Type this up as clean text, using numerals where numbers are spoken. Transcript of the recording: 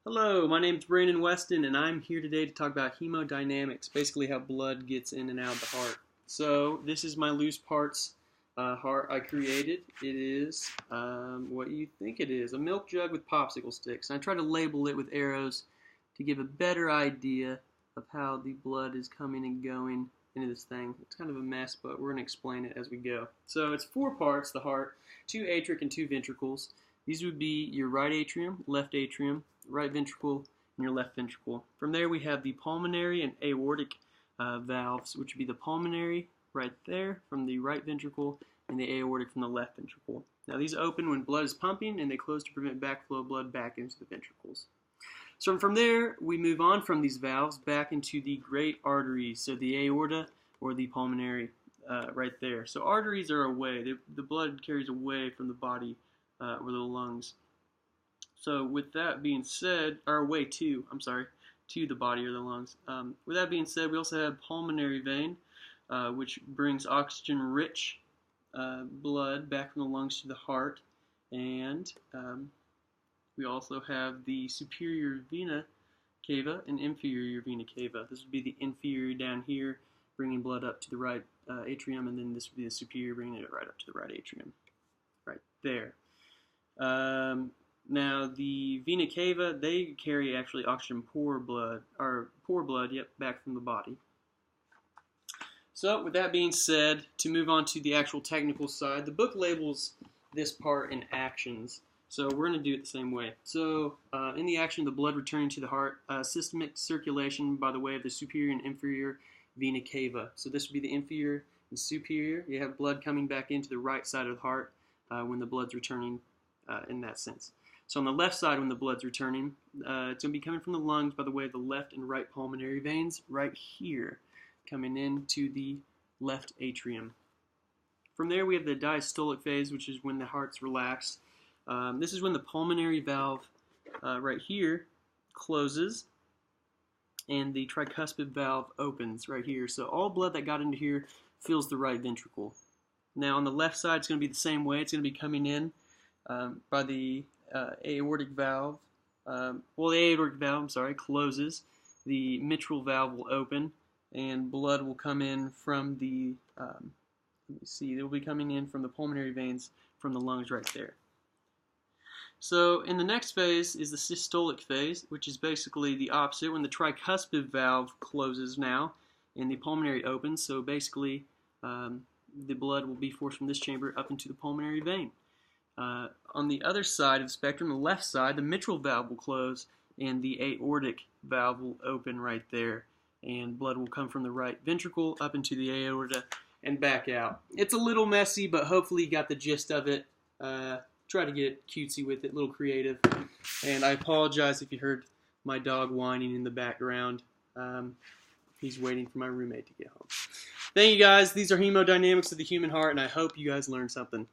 Hello, my name is Brandon Weston, and I'm here today to talk about hemodynamics, basically how blood gets in and out of the heart. So this is my loose parts heart I created. It is what you think it is, a milk jug with popsicle sticks. And I try to label it with arrows to give a better idea of how the blood is coming and going into this thing. It's kind of a mess, but we're going to explain it as we go. So it's four parts, the heart, two atric and two ventricles. These would be your right atrium, right ventricle, and your left ventricle. From there we have the pulmonary and aortic valves, which would be the pulmonary right there from the right ventricle and the aortic from the left ventricle. Now these open when blood is pumping, and they close to prevent backflow of blood back into the ventricles. So from there we move on from these valves back into the great arteries, so the aorta or the pulmonary right there. So arteries are away. The blood carries away from the body or the lungs. So with that being said, or way to the body or the lungs. With that being said, we also have pulmonary vein, which brings oxygen-rich blood back from the lungs to the heart, and we also have the superior vena cava and inferior vena cava. This would be the inferior down here, bringing blood up to the right atrium, and then this would be the superior, bringing it right up to the right atrium, right there. Now the vena cava, they carry actually oxygen-poor blood, back from the body. So with that being said, to move on to the actual technical side, the book labels this part in actions. So we're going to do it the same way. So in the action, the blood returning to the heart, systemic circulation by the way of the superior and inferior vena cava. So this would be the inferior and superior. You have blood coming back into the right side of the heart when the blood's returning in that sense. So on the left side, when the blood's returning, it's going to be coming from the lungs by the way of the left and right pulmonary veins right here, coming into the left atrium. From there, we have the diastolic phase, which is when the heart's relaxed. This is when the pulmonary valve right here closes and the tricuspid valve opens right here. So all blood that got into here fills the right ventricle. Now on the left side, it's going to be the same way. It's going to be coming in by the aortic valve. The aortic valve, closes. The mitral valve will open, and blood will come in from the, it will be coming in from the pulmonary veins from the lungs right there. So in the next phase is the systolic phase, which is basically the opposite, when the tricuspid valve closes now and the pulmonary opens. So basically the blood will be forced from this chamber up into the pulmonary vein. On the other side of the spectrum, the left side, the mitral valve will close and the aortic valve will open right there, and blood will come from the right ventricle up into the aorta and back out. It's a little messy, but hopefully you got the gist of it. Try to get cutesy with it, a little creative. And I apologize if you heard my dog whining in the background. He's waiting for my roommate to get home. Thank you guys. These are hemodynamics of the human heart, and I hope you guys learned something.